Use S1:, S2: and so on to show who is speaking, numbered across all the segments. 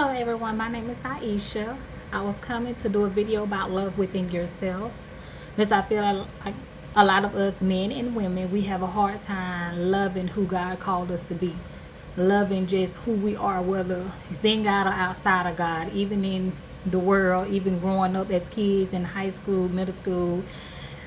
S1: Hello everyone, my name is Aisha. I was coming to do a video about love within yourself because I feel like a lot of us men and women, we have a hard time loving who God called us to be. Loving just who we are, whether it's in God or outside of God, even in the world, even growing up as kids in high school, middle school.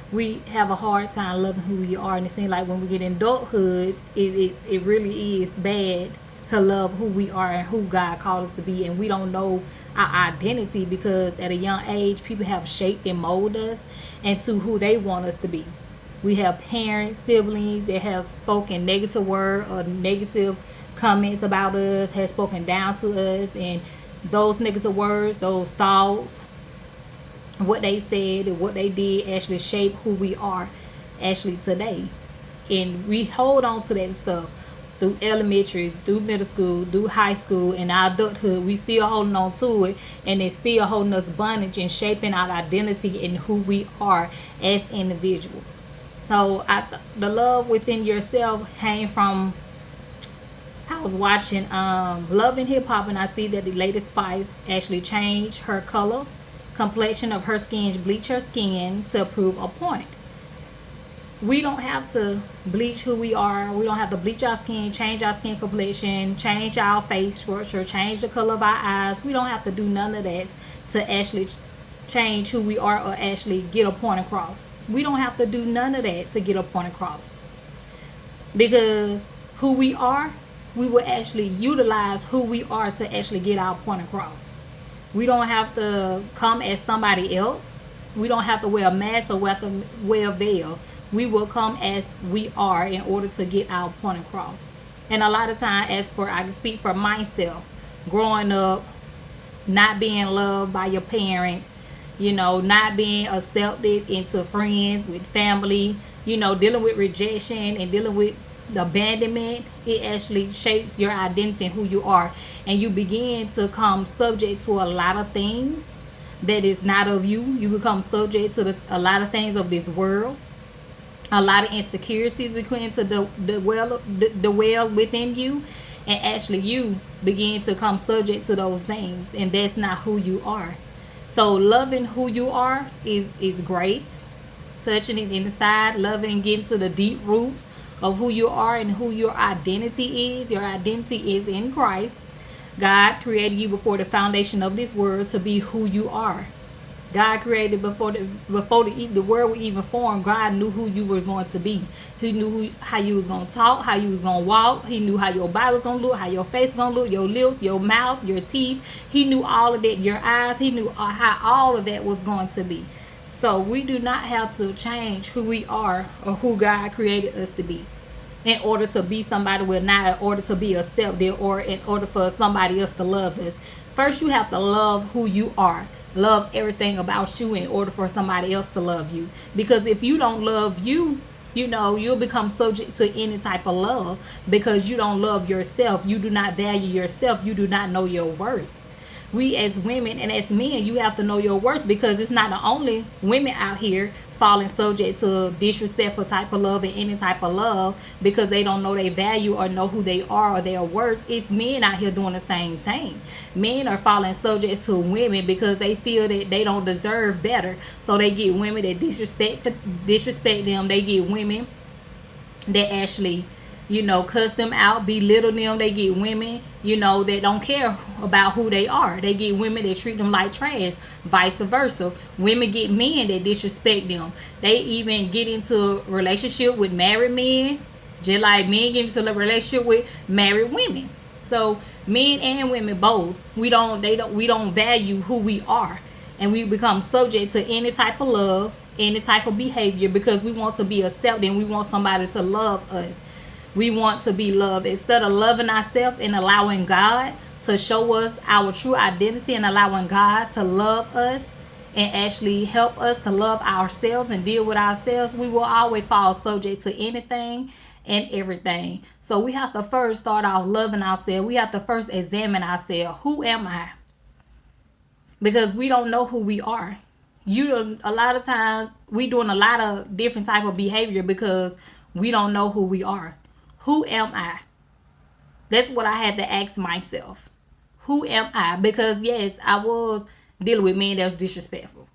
S1: We have a hard time loving who we are, and it seems like when we get in adulthood, it really is bad to love who we are and who God called us to be, and we don't know our identity because at a young age people have shaped and molded us into who they want us to be. We have parents, siblings that have spoken negative word or negative comments about us, have spoken down to us, and those negative words, those thoughts, what they said and what they did actually shape who we are actually today. And we hold on to that stuff through elementary, through middle school, through high school, and our adulthood. We still holding on to it, and it's still holding us bondage and shaping our identity and who we are as individuals. So the love within yourself came from, I was watching Love and Hip Hop, and I see that the latest Spice actually changed her color complexion of her skin, bleach her skin to prove a point. We don't have to bleach who we are. We don't have to bleach our skin, change our skin complexion, change our face structure, change the color of our eyes. We don't have to do none of that to actually change who we are or actually get a point across. We don't have to do none of that to get a point across. Because who we are, we will actually utilize who we are to actually get our point across. We don't have to come as somebody else. We don't have to wear a mask or wear a veil. We will come as we are in order to get our point across. And a lot of time, I can speak for myself, growing up, not being loved by your parents, not being accepted into friends, with family, dealing with rejection and dealing with the abandonment, it actually shapes your identity and who you are, and you begin to come subject to a lot of things that is not of you. You become subject to a lot of things of this world, a lot of insecurities between to the well within you, and actually you begin to come subject to those things, and that's not who you are. So loving who you are is great. Touching it inside, loving, getting to the deep roots of who you are and who your identity is. Your identity is in Christ. God created you before the foundation of this world to be who you are. God created before the world was even formed. God knew who you were going to be. He knew how you was going to talk, how you was going to walk. He knew how your body was going to look, how your face was going to look, your lips, your mouth, your teeth. He knew all of that, your eyes. He knew how all of that was going to be. So we do not have to change who we are or who God created us to be in order to be somebody we're not, in order to be accepted, or in order for somebody else to love us. First, you have to love who you are. Love everything about you in order for somebody else to love you. Because if you don't love you, you'll become subject to any type of love because you don't love yourself. You do not value yourself. You do not know your worth. We as women and as men, you have to know your worth, because it's not the only women out here falling subject to disrespectful type of love and any type of love because they don't know their value or know who they are or their worth. It's men out here doing the same thing. Men are falling subject to women because they feel that they don't deserve better, so they get women that disrespect them. They get women that actually cuss them out, belittle them. They get women, that don't care about who they are. They get women that treat them like trash, vice versa. Women get men that disrespect them. They even get into a relationship with married men, just like men get into a relationship with married women. So men and women both, we don't value who we are, and we become subject to any type of love, any type of behavior, because we want to be accepted and we want somebody to love us. We want to be loved. Instead of loving ourselves and allowing God to show us our true identity and allowing God to love us and actually help us to love ourselves and deal with ourselves, we will always fall subject to anything and everything. So we have to first start off loving ourselves. We have to first examine ourselves. Who am I? Because we don't know who we are. A lot of times we doing a lot of different type of behavior because we don't know who we are. Who am I? That's what I had to ask myself. Who am I? Because yes, I was dealing with men that was disrespectful.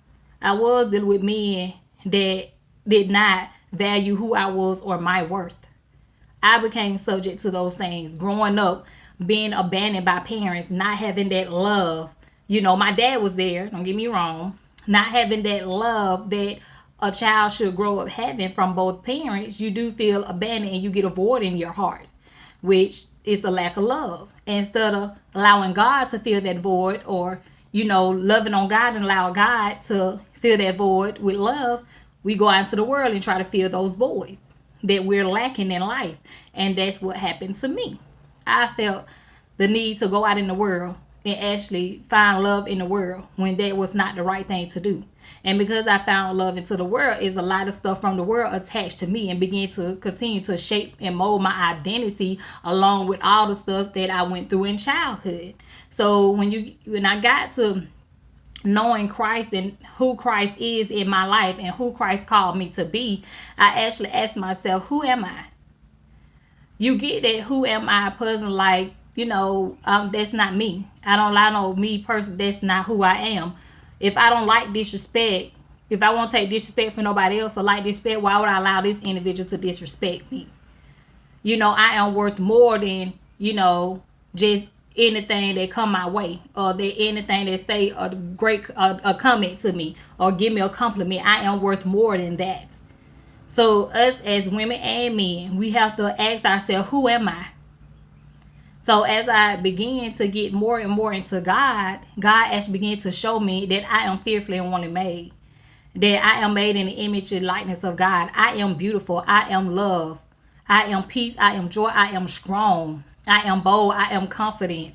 S1: I was dealing with men that did not value who I was or my worth. I became subject to those things. Growing up, being abandoned by parents, not having that love. You know, my dad was there, don't get me wrong. Not having that love that a child should grow up having from both parents, you do feel abandoned and you get a void in your heart, which is a lack of love. Instead of allowing God to fill that void, or, you know, loving on God and allow God to fill that void with love, we go out into the world and try to fill those voids that we're lacking in life. And that's what happened to me. I felt the need to go out in the world and actually find love in the world when that was not the right thing to do. And because I found love into the world, is a lot of stuff from the world attached to me and began to continue to shape and mold my identity, along with all the stuff that I went through in childhood. So when I got to knowing Christ and who Christ is in my life and who Christ called me to be, I actually asked myself, who am I? You get that who am I person, like, you know, that's not me. I don't lie no me person, that's not who I am. If I don't like disrespect, if I won't take disrespect for nobody else or like disrespect, why would I allow this individual to disrespect me? You know, I am worth more than, you know, just anything that come my way, or that anything that say a great a comment to me or give me a compliment. I am worth more than that. So us as women and men, we have to ask ourselves, who am I? So as I began to get more and more into God, God actually began to show me that I am fearfully and wonderfully made. That I am made in the image and likeness of God. I am beautiful. I am love. I am peace. I am joy. I am strong. I am bold. I am confident.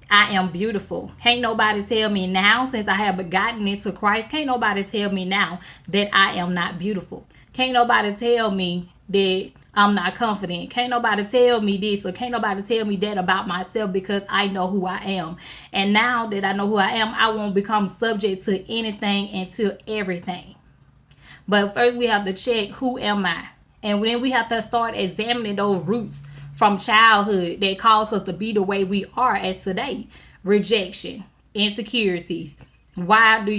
S1: I am beautiful. Can't nobody tell me now, since I have gotten into Christ, can't nobody tell me now that I am not beautiful. Can't nobody tell me that I'm not confident. Can't nobody tell me this, or can't nobody tell me that about myself, because I know who I am. And now that I know who I am, I won't become subject to anything and to everything. But first we have to check, who am I? And then we have to start examining those roots from childhood that cause us to be the way we are as today. Rejection, insecurities. Why do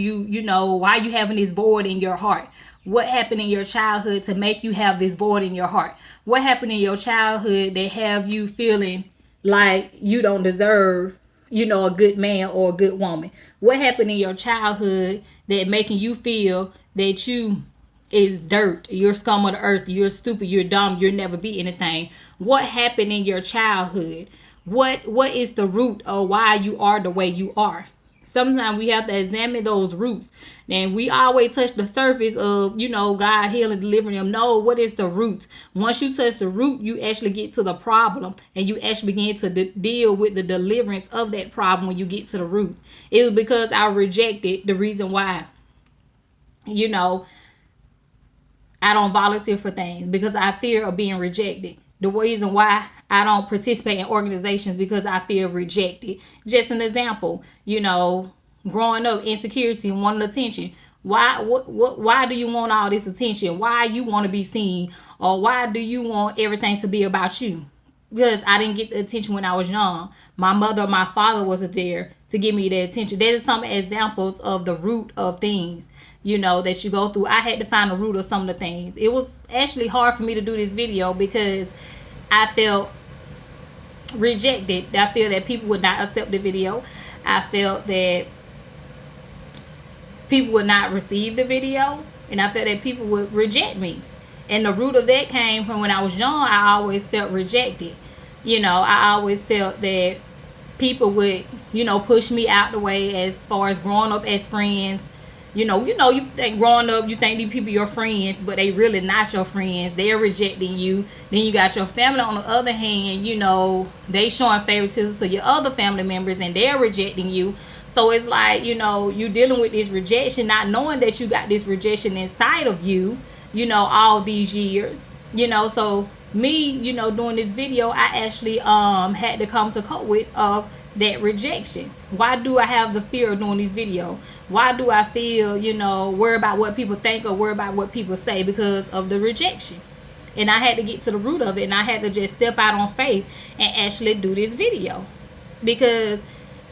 S1: why you having this void in your heart? What happened in your childhood to make you have this void in your heart? What happened in your childhood that have you feeling like you don't deserve, a good man or a good woman? What happened in your childhood that making you feel that you is dirt, you're scum of the earth, you're stupid, you're dumb, you'll never be anything? What happened in your childhood? What is the root of why you are the way you are? Sometimes we have to examine those roots. And we always touch the surface of, God healing, delivering them. No, what is the root? Once you touch the root, you actually get to the problem, and you actually begin to deal with the deliverance of that problem when you get to the root. It was because I rejected the reason why, I don't volunteer for things, because I fear of being rejected. The reason why I don't participate in organizations, because I feel rejected. Just an example, growing up, insecurity and wanting attention. Why do you want all this attention? Why you want to be seen? Or why do you want everything to be about you? Because I didn't get the attention when I was young. My mother or my father wasn't there to give me the attention. There's some examples of the root of things, that you go through. I had to find the root of some of the things. It was actually hard for me to do this video because I felt rejected. I feel that people would not accept the video. I felt that people would not receive the video, and I felt that people would reject me. And the root of that came from when I was young. I always felt rejected. I always felt that people would, push me out the way as far as growing up as friends. You think growing up, you think these people your friends, but they really not your friends. They're rejecting you. Then you got your family on the other hand, they showing favoritism to your other family members, and they're rejecting you. So it's like, you dealing with this rejection, not knowing that you got this rejection inside of you, all these years. So me, doing this video, I actually had to come to cope with of that rejection. Why do I have the fear of doing these videos? Why do I feel, worry about what people think or worry about what people say? Because of the rejection. And I had to get to the root of it, and I had to just step out on faith and actually do this video. Because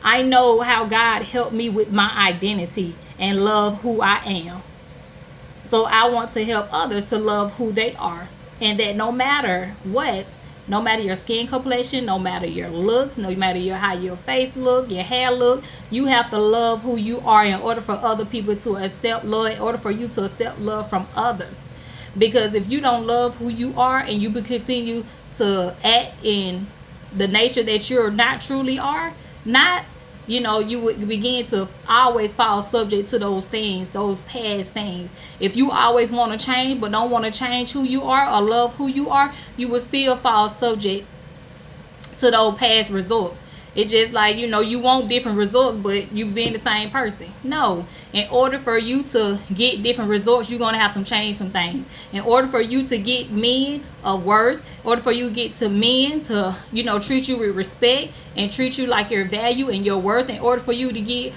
S1: I know how God helped me with my identity and love who I am. So I want to help others to love who they are. And that no matter what, no matter your skin complexion, no matter your looks, no matter how your face look, your hair look, you have to love who you are in order for other people to accept love, in order for you to accept love from others. Because if you don't love who you are and you continue to act in the nature that you're not truly are, not, you would begin to always fall subject to those things, those past things. If you always want to change but don't want to change who you are or love who you are, you will still fall subject to those past results. It's just like, you want different results, but you being the same person. No. In order for you to get different results, you're going to have to change some things. In order for you to get men of worth, in order for you to get to men to, treat you with respect and treat you like your value and your worth, in order for you to get,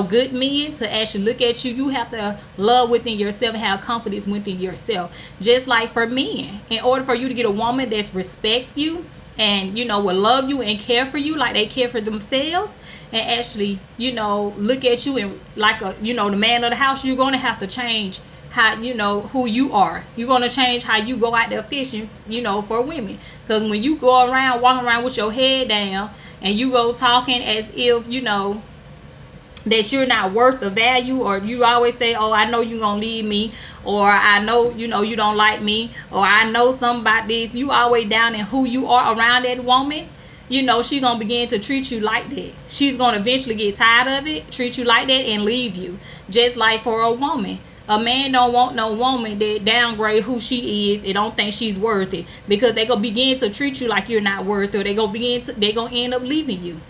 S1: good men to actually look at you, you have to love within yourself and have confidence within yourself. Just like for men, in order for you to get a woman that's respect you, and will love you and care for you like they care for themselves, and actually look at you and like the man of the house, you're going to have to change how who you are. You're going to change how you go out there fishing for women, because when you go around walking around with your head down and you go talking as if that you're not worth the value, or you always say, oh, I know you're gonna leave me, or I know you don't like me, or I know something about this. You always down in who you are around that woman, she's gonna begin to treat you like that. She's gonna eventually get tired of it, treat you like that, and leave you. Just like for a woman, a man don't want no woman that downgrade who she is and don't think she's worth it, because they gonna begin to treat you like you're not worth it, or they gonna end up leaving you.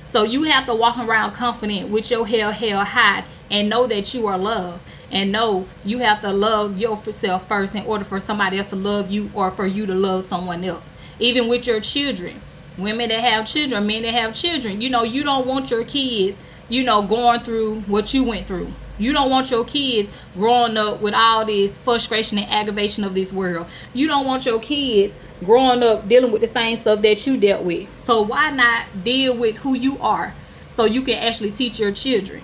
S1: So you have to walk around confident with your head held high and know that you are loved. And know you have to love yourself first in order for somebody else to love you, or for you to love someone else. Even with your children. Women that have children, men that have children. You don't want your kids, going through what you went through. You don't want your kids growing up with all this frustration and aggravation of this world. You don't want your kids growing up dealing with the same stuff that you dealt with. So why not deal with who you are so you can actually teach your children?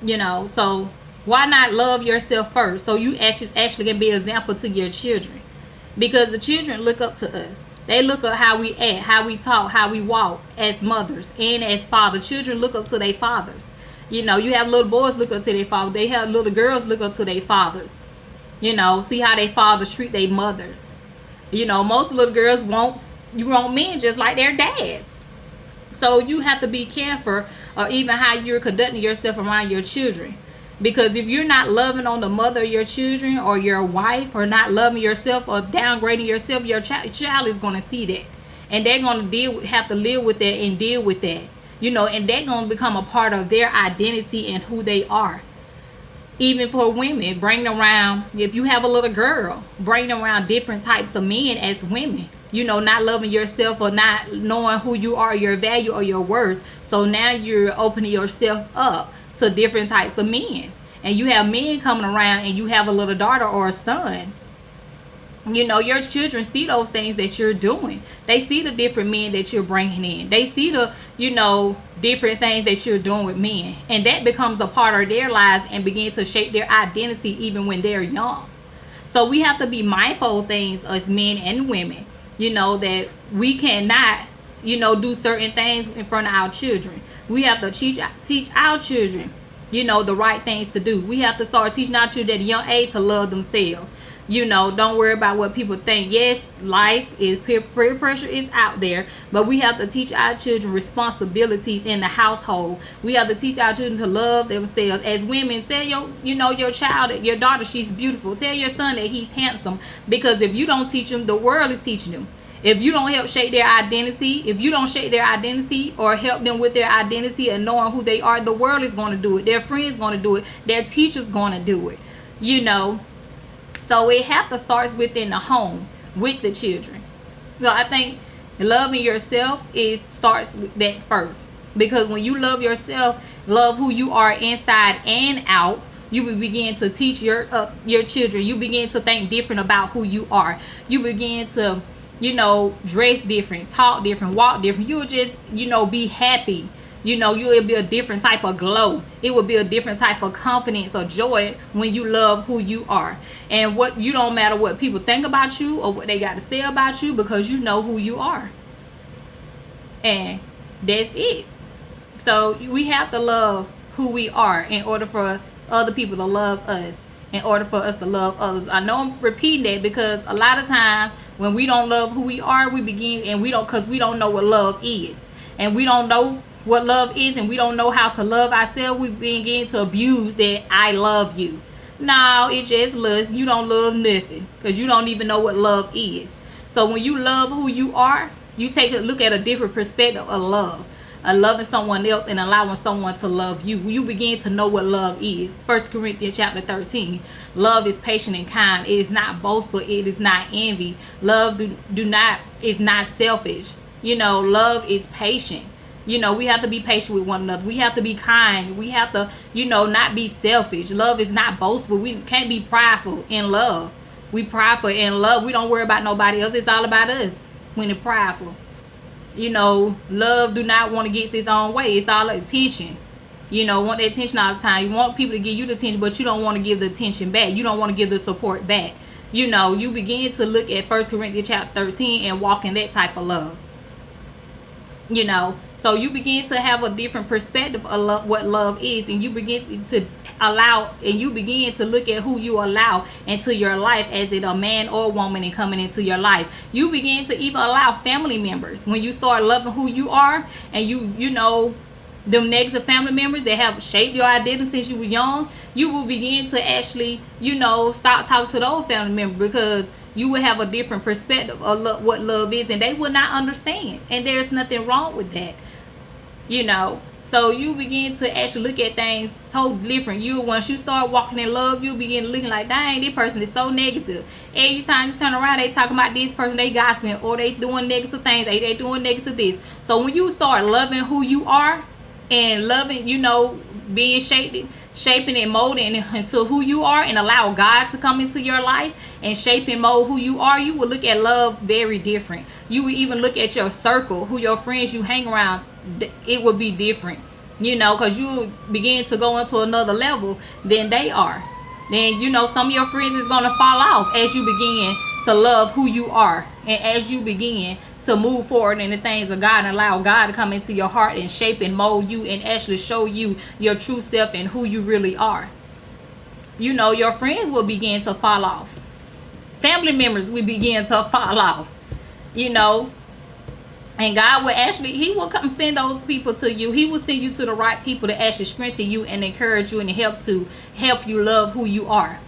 S1: So why not love yourself first so you actually can be an example to your children? Because the children look up to us. They look at how we act, how we talk, how we walk as mothers and as fathers. Children look up to their fathers. You have little boys look up to their fathers. They have little girls look up to their fathers. See how their fathers treat their mothers. Most little girls want men just like their dads. So you have to be careful, or even how you're conducting yourself around your children. Because if you're not loving on the mother of your children, or your wife, or not loving yourself, or downgrading yourself, your child is going to see that. And they're going to have to live with that and deal with that. And they're going to become a part of their identity and who they are. Even for women, bring around, if you have a little girl, bring around different types of men as women. Not loving yourself, or not knowing who you are, your value or your worth. So now you're opening yourself up to different types of men. And you have men coming around, and you have a little daughter or a son. Your children see those things that you're doing. They see the different men that you're bringing in. They see the, different things that you're doing with men. And that becomes a part of their lives and begin to shape their identity even when they're young. So we have to be mindful of things as men and women, that we cannot, do certain things in front of our children. We have to teach our children, the right things to do. We have to start teaching our children at a young age to love themselves. Don't worry about what people think. Yes, life is peer pressure is out there, but we have to teach our children responsibilities in the household. We have to teach our children to love themselves. As women, tell your child, your daughter, she's beautiful. Tell your son that he's handsome, because if you don't teach them, the world is teaching them. If you don't help shape their identity, or help them with their identity and knowing who they are, the world is going to do it. Their friends going to do it. Their teachers going to do it. So it has to start within the home with the children. So I think loving yourself starts with that first. Because when you love yourself, love who you are inside and out, you will begin to teach your children. You begin to think different about who you are. You begin to dress different, talk different, walk different. You'll just, be happy. You'll be a different type of glow. It will be a different type of confidence or joy when you love who you are. And what you don't matter what people think about you or what they got to say about you, because you know who you are. And that's it. So we have to love who we are in order for other people to love us, in order for us to love others. I know I'm repeating that because a lot of times when we don't love who we are, we begin, and because we don't know what love is. And we don't know what love is, and we don't know how to love ourselves, we begin to abuse that I love you. No, it's just lust. You don't love nothing because you don't even know what love is. So when you love who you are, you take a look at a different perspective of love. Loving someone else and allowing someone to love you. You begin to know what love is. 1 Corinthians chapter 13. Love is patient and kind. It is not boastful. It is not envy. Love is not selfish. Love is patient. We have to be patient with one another. We have to be kind. We have to, not be selfish. Love is not boastful. We can't be prideful in love. We prideful in love. We don't worry about nobody else. It's all about us when it's prideful. Love do not want to get its own way. It's all attention. Want the attention all the time. You want people to give you the attention, but you don't want to give the attention back. You don't want to give the support back. You begin to look at 1 Corinthians chapter 13 and walk in that type of love. So you begin to have a different perspective of what love is, and you begin to allow, and you begin to look at who you allow into your life, as it a man or a woman and coming into your life. You begin to even allow family members, when you start loving who you are, and them negative family members that have shaped your identity since you were young, you will begin to actually, stop talking to those family members, because you will have a different perspective of what love is, and they will not understand. And there's nothing wrong with that. So you begin to actually look at things so different. Once you start walking in love, you begin looking like, dang, this person is so negative. Every time you turn around, they talking about this person, they gossiping, or they doing negative things, they doing negative this. So when you start loving who you are, and loving, being shaping and molding into who you are, and allow God to come into your life and shape and mold who you are, you will look at love very different. You will even look at your circle, who your friends you hang around, it will be different, because you begin to go into another level than they are. Then, some of your friends is going to fall off as you begin to love who you are, and as you begin to move forward in the things of God and allow God to come into your heart and shape and mold you and actually show you your true self and who you really are. Your friends will begin to fall off. Family members will begin to fall off. And God will actually, He will come send those people to you. He will send you to the right people to actually strengthen you and encourage you and help you love who you are.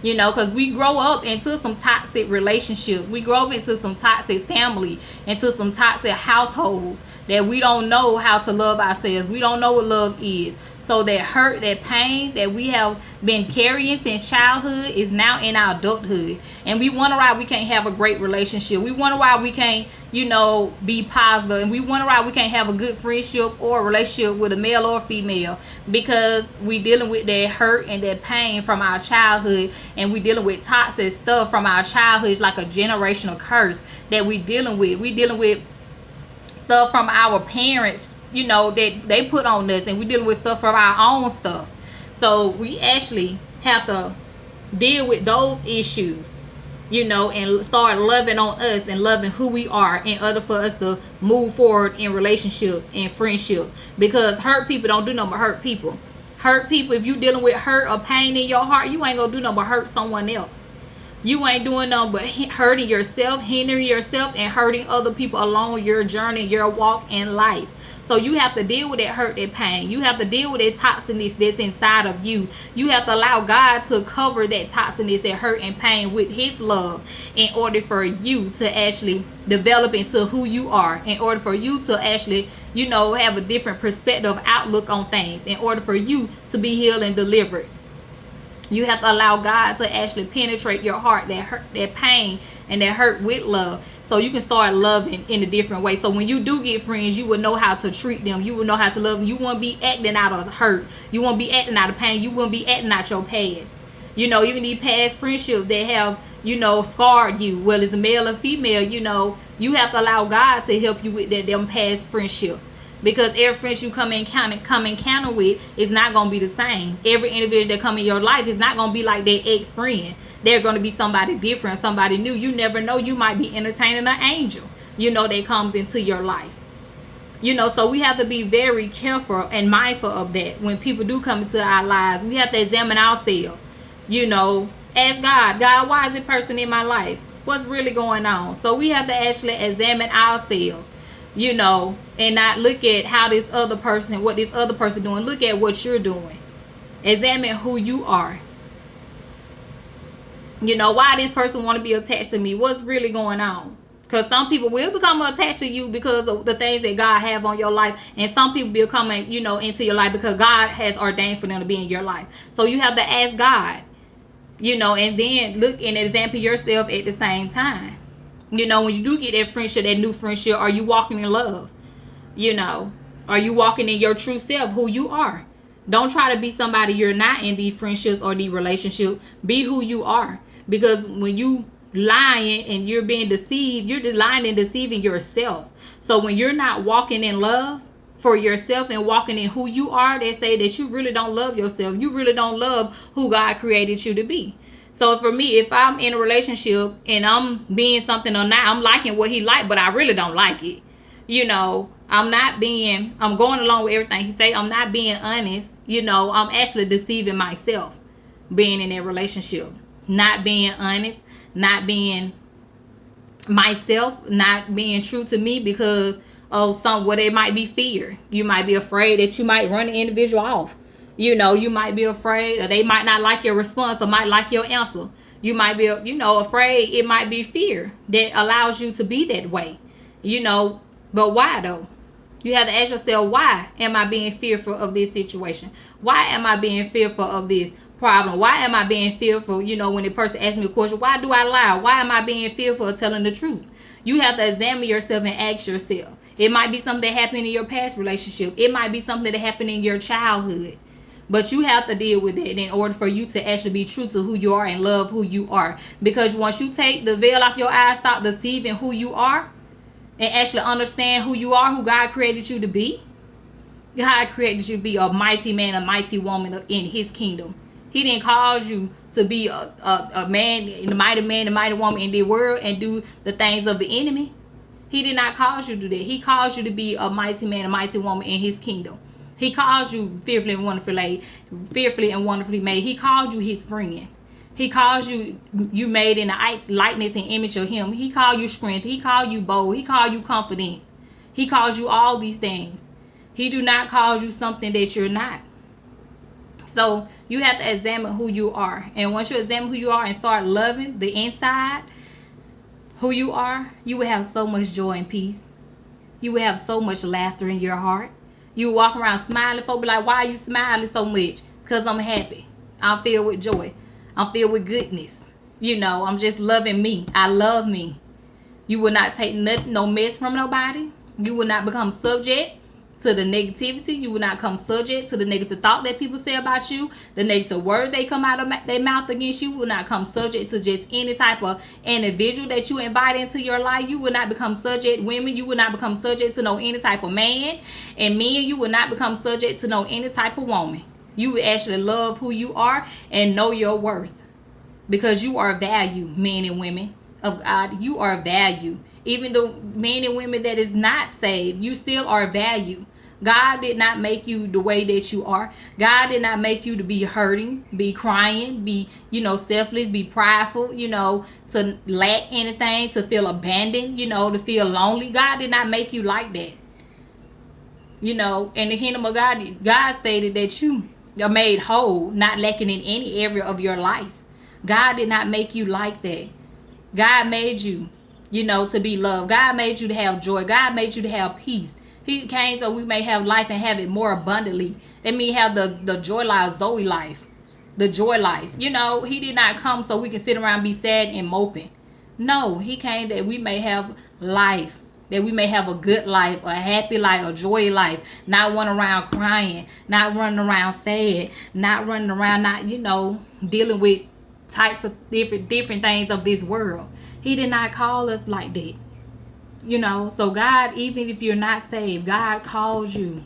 S1: Because we grow up into some toxic relationships. We grow up into some toxic family, into some toxic households, that we don't know how to love ourselves. We don't know what love is. So that hurt, that pain that we have been carrying since childhood is now in our adulthood. And we wonder why we can't have a great relationship. We wonder why we can't, be positive. And we wonder why we can't have a good friendship or a relationship with a male or female. Because we dealing with that hurt and that pain from our childhood. And we dealing with toxic stuff from our childhood. It's like a generational curse that we dealing with. We dealing with stuff from our parents, that they put on us, and we dealing with stuff from our own stuff. So we actually have to deal with those issues, and start loving on us and loving who we are in order for us to move forward in relationships and friendships. Because hurt people don't do nothing but hurt people. Hurt people, if you dealing with hurt or pain in your heart, you ain't gonna do nothing but hurt someone else. You ain't doing nothing but hurting yourself, hindering yourself, and hurting other people along your journey, your walk in life. So you have to deal with that hurt, that pain. You have to deal with that toxicness that's inside of you. You have to allow God to cover that toxicness, that hurt and pain with His love, in order for you to actually develop into who you are, in order for you to actually, have a different perspective, outlook on things, in order for you to be healed and delivered. You have to allow God to actually penetrate your heart, that hurt, that pain, and that hurt with love, so you can start loving in a different way. So when you do get friends, you will know how to treat them. You will know how to love them. You won't be acting out of hurt. You won't be acting out of pain. You won't be acting out your past. You know, even these past friendships that have, you know, scarred you, whether it's a male or female, you know, you have to allow God to help you with that them past friendships. Because every friend you come encounter with is not gonna be the same. Every individual that come in your life is not gonna be like their ex-friend. They're gonna be somebody different, somebody new. You never know, you might be entertaining an angel, you know, that comes into your life. You know, so we have to be very careful and mindful of that when people do come into our lives. We have to examine ourselves. You know, ask God, why is this person in my life? What's really going on? So we have to actually examine ourselves, you know, and not look at how this other person, what this other person doing. Look at what you're doing. Examine who you are. You know, why this person want to be attached to me? What's really going on? Because some people will become attached to you because of the things that God have on your life. And some people will come, you know, into your life because God has ordained for them to be in your life. So you have to ask God, you know, and then look and examine yourself at the same time. You know, when you do get that friendship, that new friendship, are you walking in love? You know, are you walking in your true self, who you are? Don't try to be somebody you're not in these friendships or these relationships. Be who you are. Because when you lying and you're being deceived, you're lying and deceiving yourself. So when you're not walking in love for yourself and walking in who you are, they say that you really don't love yourself. You really don't love who God created you to be. So for me, if I'm in a relationship and I'm being something or not, I'm liking what he like, but I really don't like it. You know, I'm going along with everything he say. I'm not being honest. You know, I'm actually deceiving myself being in that relationship. Not being honest, not being myself, not being true to me because of what it might be fear. You might be afraid that you might run the individual off. You know, you might be afraid or they might not like your response or might like your answer. You might be, you know, afraid. It might be fear that allows you to be that way. You know, but why though? You have to ask yourself, why am I being fearful of this situation? Why am I being fearful of this problem? Why am I being fearful? You know, when a person asks me a question, why do I lie? Why am I being fearful of telling the truth? You have to examine yourself and ask yourself. It might be something that happened in your past relationship. It might be something that happened in your childhood. But you have to deal with it in order for you to actually be true to who you are and love who you are. Because once you take the veil off your eyes, stop deceiving who you are, and actually understand who you are, who God created you to be. God created you to be a mighty man, a mighty woman in his kingdom. He didn't call you to be a man, the mighty woman in the world and do the things of the enemy. He did not call you to do that. He calls you to be a mighty man, a mighty woman in his kingdom. He calls you fearfully and wonderfully made. He called you his friend. He calls you made in the likeness and image of him. He called you strength. He called you bold. He called you confidence. He calls you all these things. He do not call you something that you're not. So you have to examine who you are. And once you examine who you are and start loving the inside, who you are, you will have so much joy and peace. You will have so much laughter in your heart. You will walk around smiling. Folks be like, why are you smiling so much? Because I'm happy. I'm filled with joy. I'm filled with goodness. You know, I'm just loving me. I love me. You will not take no mess from nobody. You will not become subject to the negativity. You will not come subject to the negative thought that people say about you. The negative words they come out of their mouth against you will not come subject to just any type of individual that you invite into your life. You will not become subject. Women, you will not become subject to know any type of man. And men, you will not become subject to know any type of woman. You will actually love who you are and know your worth. Because you are value, men and women of God. You are value. Even the men and women that is not saved, you still are value. God did not make you the way that you are. God did not make you to be hurting, be crying, be, you know, selfish, be prideful, you know, to lack anything, to feel abandoned, you know, to feel lonely. God did not make you like that. You know, in the kingdom of God, God stated that you are made whole, not lacking in any area of your life. God did not make you like that. God made you, you know, to be loved. God made you to have joy. God made you to have peace. He came so we may have life and have it more abundantly. That means have the joy life, Zoe life, the joy life. You know, he did not come so we can sit around and be sad and moping. No, he came that we may have life That we may have a good life, a happy life, a joy life, not running around crying, not running around sad, not running around not, dealing with types of different things of this world. He did not call us like that. So God, even if you're not saved, God calls you,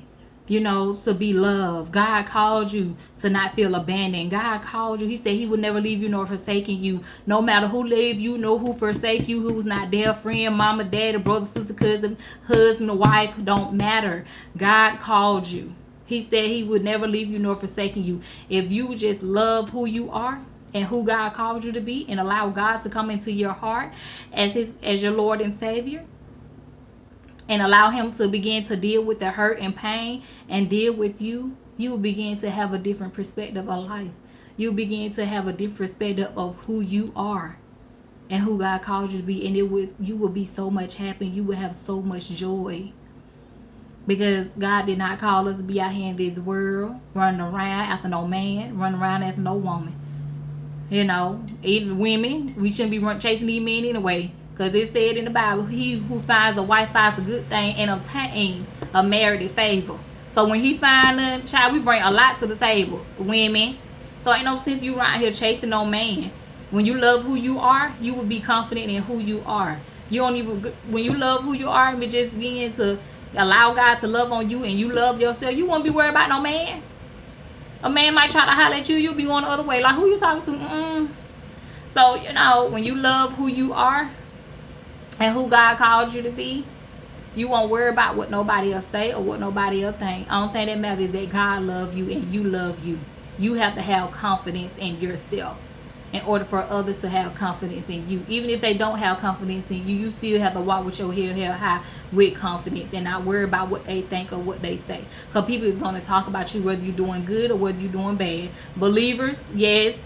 S1: to be loved. God called you to not feel abandoned. God called you. He said he would never leave you nor forsaken you. No matter who leave you, who forsake you, who's not there, friend, mama, daddy, brother, sister, cousin, husband, wife, don't matter. God called you. He said he would never leave you nor forsaken you. If you just love who you are and who God called you to be, and allow God to come into your heart as your Lord and Savior, and allow him to begin to deal with the hurt and pain and deal with you, you will begin to have a different perspective of life. You begin to have a different perspective of who you are and who God called you to be. And you will be so much happy. You will have so much joy. Because God did not call us to be out here in this world, running around after no man, running around after no woman. Even women, we shouldn't be chasing these men anyway. Because it said in the Bible, he who finds a wife finds a good thing and obtain a merited favor. So when he find a child, we bring a lot to the table, women. So ain't no sense you around here chasing no man. When you love who you are, you will be confident in who you are. When you love who you are, but just being to allow God to love on you and you love yourself, you won't be worried about no man. A man might try to holler at you, you'll be going the other way. Like, who you talking to? So, when you love who you are and who God called you to be, you won't worry about what nobody else say or what nobody else think. I don't think that matters, that God love you and you love you. You have to have confidence in yourself in order for others to have confidence in you. Even if they don't have confidence in you, you still have to walk with your head held high with confidence and not worry about what they think or what they say. Because people is going to talk about you whether you're doing good or whether you're doing bad. Believers, yes,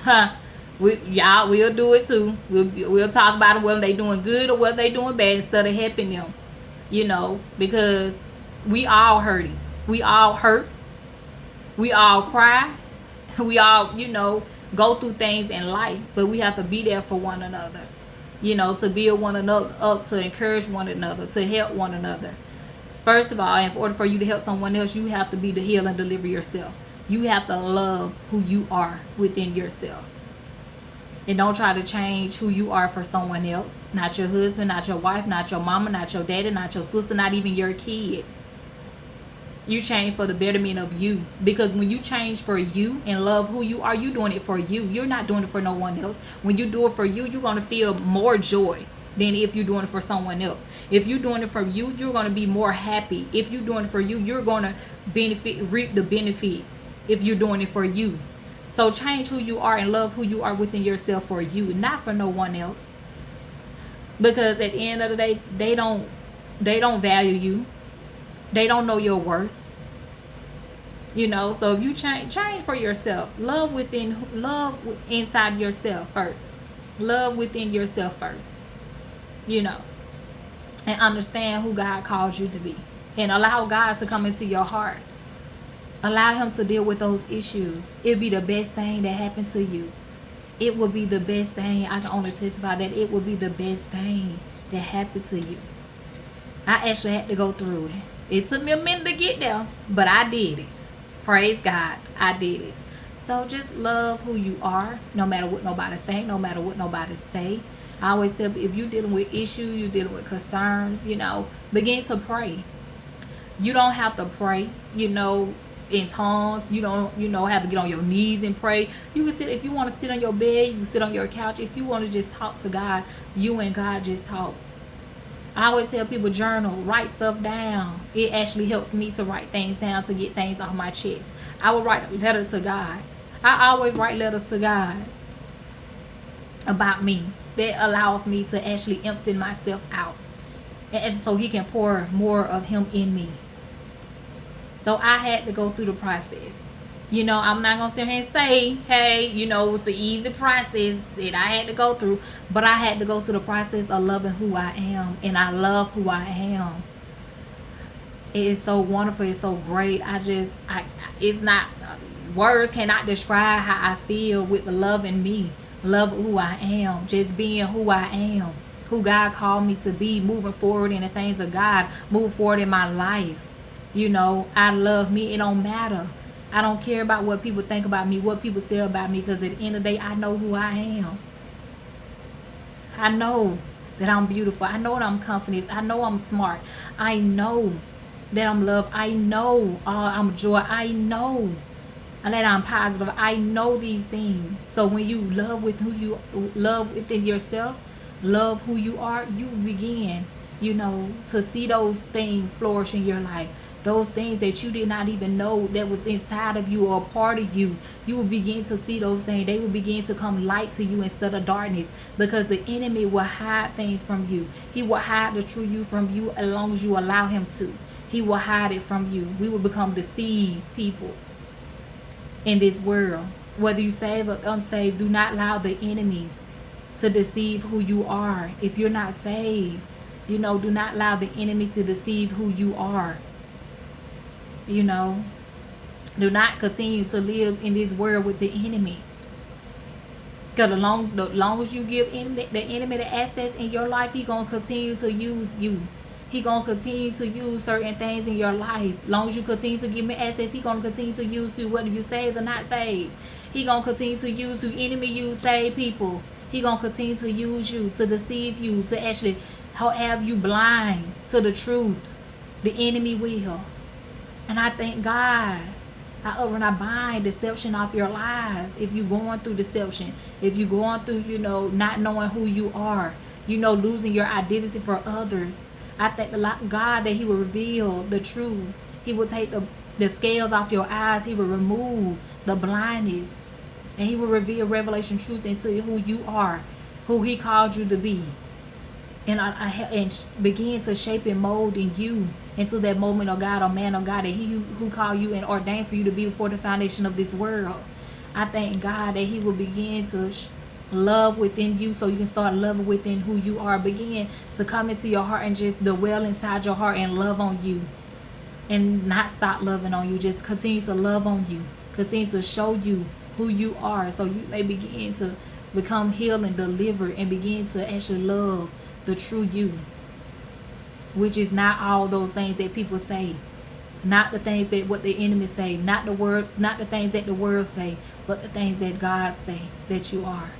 S1: y'all will do it too. We'll talk about them whether they doing good or whether they doing bad instead of helping them. Because we all hurting. We all hurt. We all cry. We all, go through things in life. But we have to be there for one another. To build one another up, to encourage one another, to help one another. First of all, in order for you to help someone else, you have to be the heal and deliver yourself. You have to love who you are within yourself. And don't try to change who you are for someone else. Not your husband, not your wife, not your mama, not your daddy, not your sister, not even your kids. You change for the betterment of you. Because when you change for you and love who you are, you're doing it for you. You're not doing it for no one else. When you do it for you, you're going to feel more joy than if you're doing it for someone else. If you're doing it for you, you're going to be more happy. If you're doing it for you, you're going to reap the benefits if you're doing it for you. So change who you are and love who you are within yourself for you, not for no one else. Because at the end of the day, they don't value you. They don't know your worth. So if you change for yourself. Love inside yourself first. Love within yourself first. And understand who God called you to be. And allow God to come into your heart. Allow him to deal with those issues. It'll be the best thing that happened to you. It will be the best thing. I can only testify that it will be the best thing that happened to you. I actually had to go through it. It took me a minute to get there, but I did it. Praise God. I did it. So just love who you are, no matter what nobody think, no matter what nobody say. I always tell people, if you're dealing with issues, you're dealing with concerns, begin to pray. You don't have to pray, in tongues. You don't have to get on your knees and pray. You can sit, if you want to sit on your bed, you can sit on your couch. If you want to just talk to God, you and God just talk. I always tell people, journal, write stuff down. It actually helps me to write things down, to get things off my chest. I will write a letter to God. I always write letters to God about me. That allows me to actually empty myself out, and so he can pour more of him in me. So I had to go through the process. I'm not going to sit here and say, hey, it's an easy process that I had to go through. But I had to go through the process of loving who I am. And I love who I am. It is so wonderful. It's so great. It's not, words cannot describe how I feel with the love in me. Love who I am. Just being who I am. who God called me to be, moving forward in the things of God, moving forward in my life. You know, I love me. It don't matter. I don't care about what people think about me, what people say about me, because at the end of the day, I know who I am. I know that I'm beautiful. I know that I'm confident. I know I'm smart. I know that I'm loved. I know I'm joy. I know that I'm positive. I know these things. So when you love with who you love within yourself, love who you are, you begin, to see those things flourish in your life. Those things that you did not even know that was inside of you or a part of you, you will begin to see those things. They will begin to come light to you instead of darkness, because the enemy will hide things from you. He will hide the true you from you as long as you allow him to. He will hide it from you. We will become deceived people in this world. Whether you saved or unsaved, do not allow the enemy to deceive who you are. If you're not saved, do not allow the enemy to deceive who you are. Do not continue to live in this world with the enemy. Because the long as you give the enemy the access in your life, he's going to continue to use you. He going to continue to use certain things in your life. As long as you continue to give me access, he going to continue to use you, whether you saved or not saved. He going to continue to use you. Enemy use saved people. He going to continue to use you, to deceive you, to actually have you blind to the truth. The enemy will. And I thank God. I bind deception off your lives. If you're going through deception, if you're going through, not knowing who you are, losing your identity for others, I thank God that he will reveal the truth. He will take the scales off your eyes. He will remove the blindness. And he will reveal revelation truth into who you are, who he called you to be. And begin to shape and mold in you into that moment of God or man of God that he who called you and ordained for you to be before the foundation of this world. I thank God that he will begin to love within you, so you can start loving within who you are. Begin to come into your heart and just dwell inside your heart and love on you, and not stop loving on you. Just continue to love on you, continue to show you who you are, so you may begin to become healed and delivered and begin to actually love the true you, which is not all those things that people say, not the things that what the enemy say, not the things that the world say, but the things that God say that you are.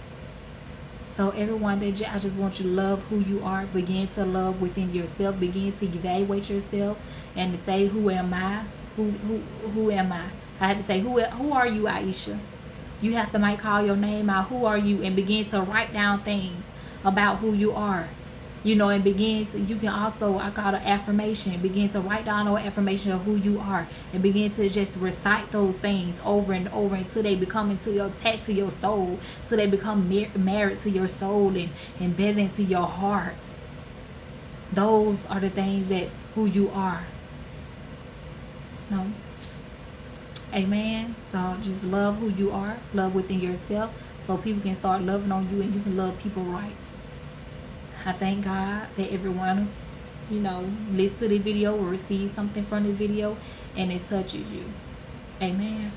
S1: So everyone, I just want you to love who you are. Begin to love within yourself. Begin to evaluate yourself and to say, who am I? Who am I? I had to say, who are you, Aisha? You have to call your name out. Who are you? And begin to write down things about who you are. And you can also, I call it affirmation. Begin to write down an affirmation of who you are, and begin to just recite those things over and over until they become attached to your soul, till they become married to your soul and embedded into your heart. Those are the things that who you are. No. Amen. So just love who you are, love within yourself, so people can start loving on you and you can love people right. I thank God that everyone, listen to the video or receive something from the video and it touches you. Amen.